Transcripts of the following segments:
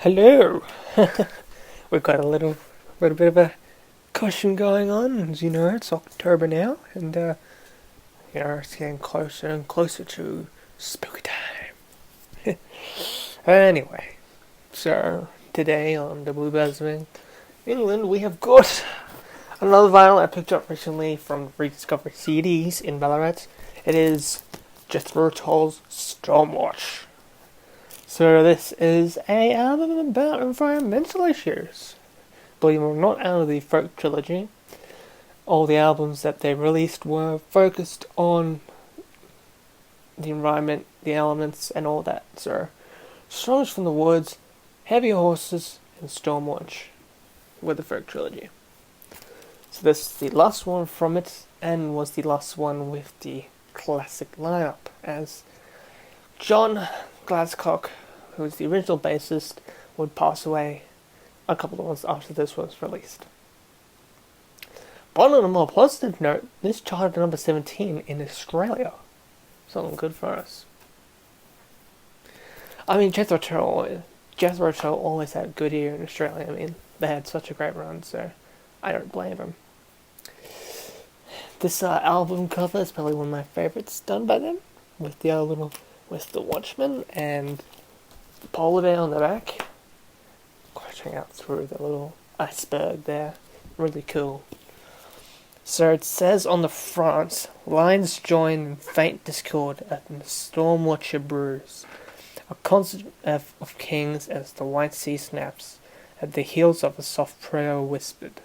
Hello! We've got a little bit of a cushion going on. As you know, it's October now, and it's getting closer and closer to spooky time. Anyway, so today on the Bluebirds of England, we have got another vinyl I picked up recently from Rediscovery CDs in Ballarat. It is Jethro Tull's Stormwatch. So this is a album about environmental issues. Believe it or not, out of the folk trilogy, all the albums that they released were focused on the environment, the elements, and all that. So, Songs from the Woods, Heavy Horses, and Stormwatch were the folk trilogy. So this is the last one from it, and was the last one with the classic lineup, as John Glasscock, who was the original bassist, would pass away a couple of months after this was released. But on a more positive note, this charted number 17 in Australia. Something good for us. I mean, Jethro Tull always had a good year in Australia. I mean, they had such a great run, so I don't blame them. This album cover is probably one of my favourites done by them, with the Watchman and the polar bear on the back, crashing out through the little iceberg there. Really cool. So it says on the front, lines join in faint discord at the Stormwatcher brews, a concert of kings as the white sea snaps, at the heels of a soft prayer whispered.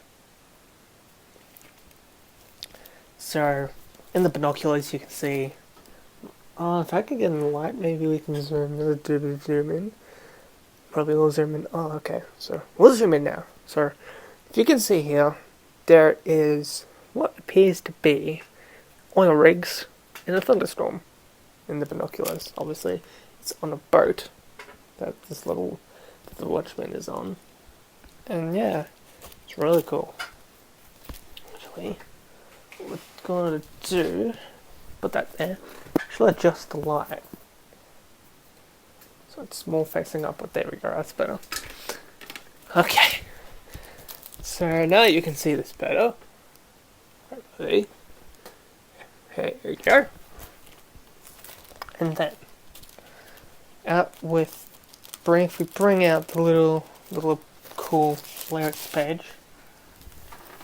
So, in the binoculars you can see, if I could get in the light, maybe we can zoom in. Probably we'll zoom in. Oh, okay. So, we'll zoom in now. So, if you can see here, there is what appears to be oil rigs in a thunderstorm in the binoculars. Obviously, it's on a boat that the Watchman is on. And yeah, it's really cool. Actually, what we're going to do, put that there. Actually adjust the light so it's more facing up, but there we go, that's better. Okay, so now you can see this better. Hopefully. Here we go. And then if we bring out the little cool lyrics page,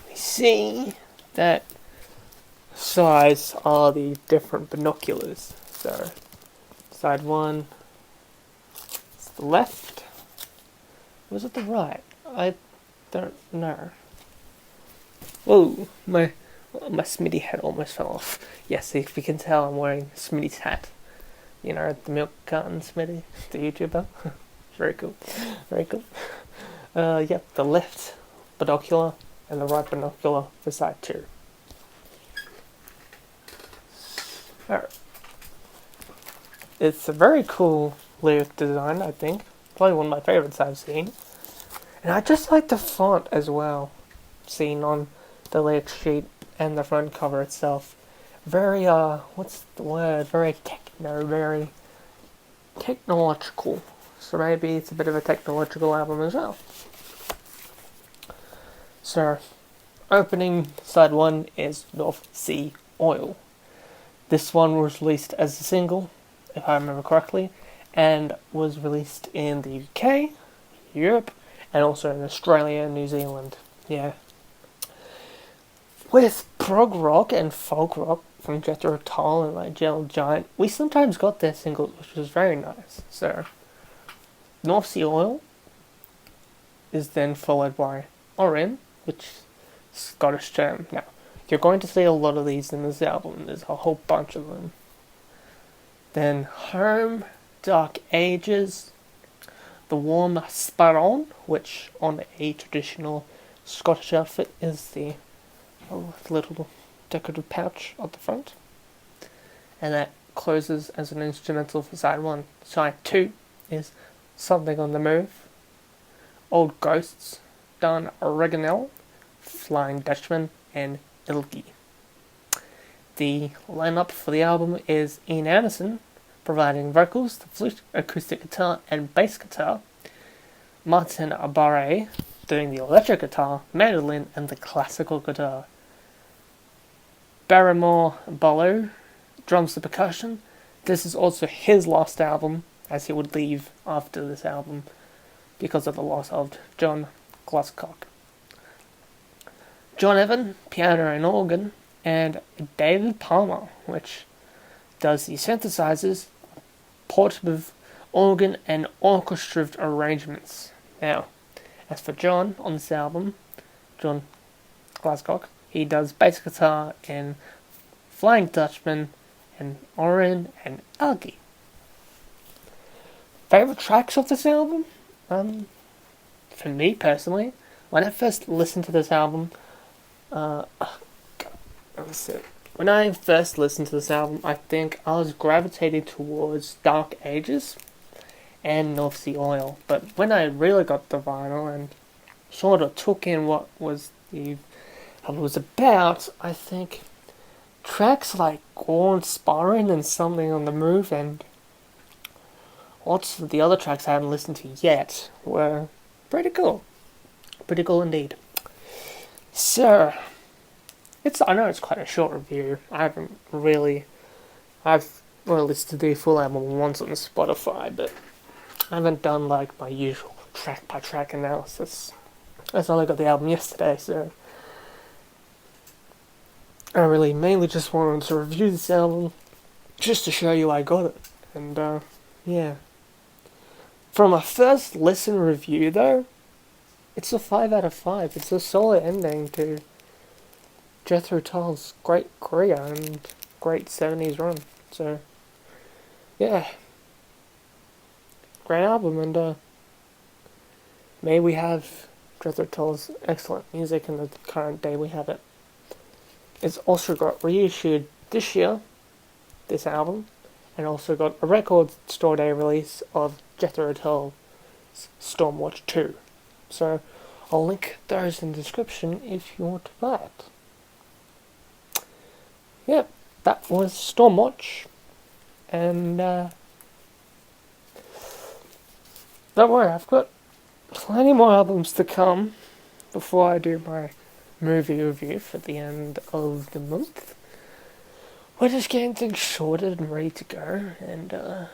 we see that size are the different binoculars. So, side one is the left. Was it the right? I don't know. Whoa, my Smitty hat almost fell off. Yes, if you can tell, I'm wearing Smitty's hat. You know, the milk carton Smitty, the YouTuber. Very cool. Very cool. Yep, the left binocular and the right binocular for side two. It's a very cool lyric design, I think. Probably one of my favorites I've seen. And I just like the font as well, seen on the lyric sheet and the front cover itself. Very, what's the word? Very technological. So maybe it's a bit of a technological album as well. So, opening side one is North Sea Oil. This one was released as a single, if I remember correctly, and was released in the UK, Europe, and also in Australia and New Zealand. Yeah. With prog rock and folk rock from Jethro Tull and like Gentle Giant, we sometimes got their singles, which was very nice. So, North Sea Oil is then followed by Orin, which is Scottish term. Now, you're going to see a lot of these in this album. There's a whole bunch of them. Then Home, Dark Ages, the Warm Sparrow, which on a traditional Scottish outfit is the little decorative pouch at the front. And that closes as an instrumental for side one. Side two is Something on the Move, Old Ghosts, Dan Oregano, Flying Dutchman, and Ilgi. The lineup for the album is Ian Anderson providing vocals, the flute, acoustic guitar, and bass guitar, Martin Barre doing the electric guitar, mandolin, and the classical guitar. Barrymore Bolo drums the percussion. This is also his last album, as he would leave after this album because of the loss of John Glasscock. John Evan, piano and organ, and David Palmer, which does the synthesizers, portative organ, and orchestra arrangements. Now, as for John on this album, John Glasscock, he does bass guitar in Flying Dutchman and Orin and Algie. Favorite tracks of this album? For me personally, when I first listened to this album, when I first listened to this album, I think I was gravitating towards Dark Ages and North Sea Oil. But when I really got the vinyl and sort of took in what was the album was about, I think tracks like Awe-Inspiring and Something on the Move and lots of the other tracks I haven't listened to yet were pretty cool. Pretty cool indeed. So, I know it's quite a short review. I've only listened to the full album once on Spotify, but I haven't done like my usual track by track analysis. I only got the album yesterday, so I really mainly just wanted to review this album just to show you I got it. And yeah. From a first listen review though, it's a 5 out of 5. It's a solid ending to Jethro Tull's great career and great 70s run. So, yeah. Great album, and may we have Jethro Tull's excellent music in the current day we have it. It's also got reissued this year, this album, and also got a record store day release of Jethro Tull's Stormwatch 2. So, I'll link those in the description if you want to buy it. Yep, that was Stormwatch, and don't worry, I've got plenty more albums to come before I do my movie review for the end of the month. We're just getting things sorted and ready to go, and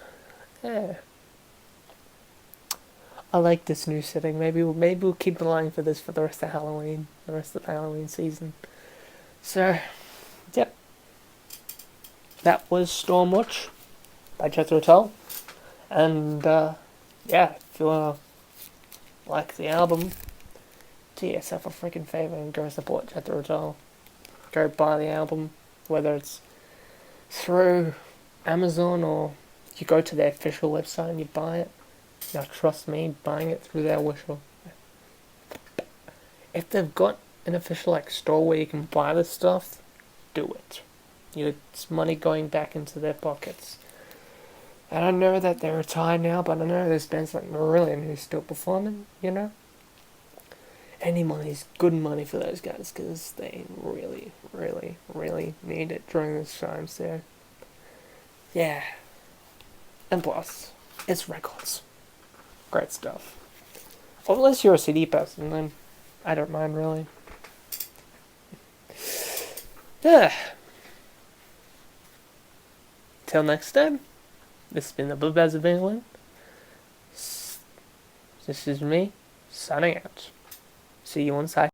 yeah. I like this new setting. Maybe we'll keep relying for this for the rest of Halloween, the rest of the Halloween season. So, yep. That was Stormwatch by Jethro Tull. And, yeah, if you like the album, do yourself a freaking favor and go support Jethro Tull. Go buy the album, whether it's through Amazon or you go to their official website and you buy it. Now, trust me, buying it through their official. If they've got an official store where you can buy this stuff, do it. It's money going back into their pockets. And I know that they're retired now, but I know there's bands like Marillion who's still performing, Any money is good money for those guys, because they really, really, really need it during this time, so yeah. And plus, it's records. Great stuff. Unless you're a CD person, then I don't mind, really. Yeah. Till next time, this has been the Blue Bears of England. This is me, signing out. See you on site.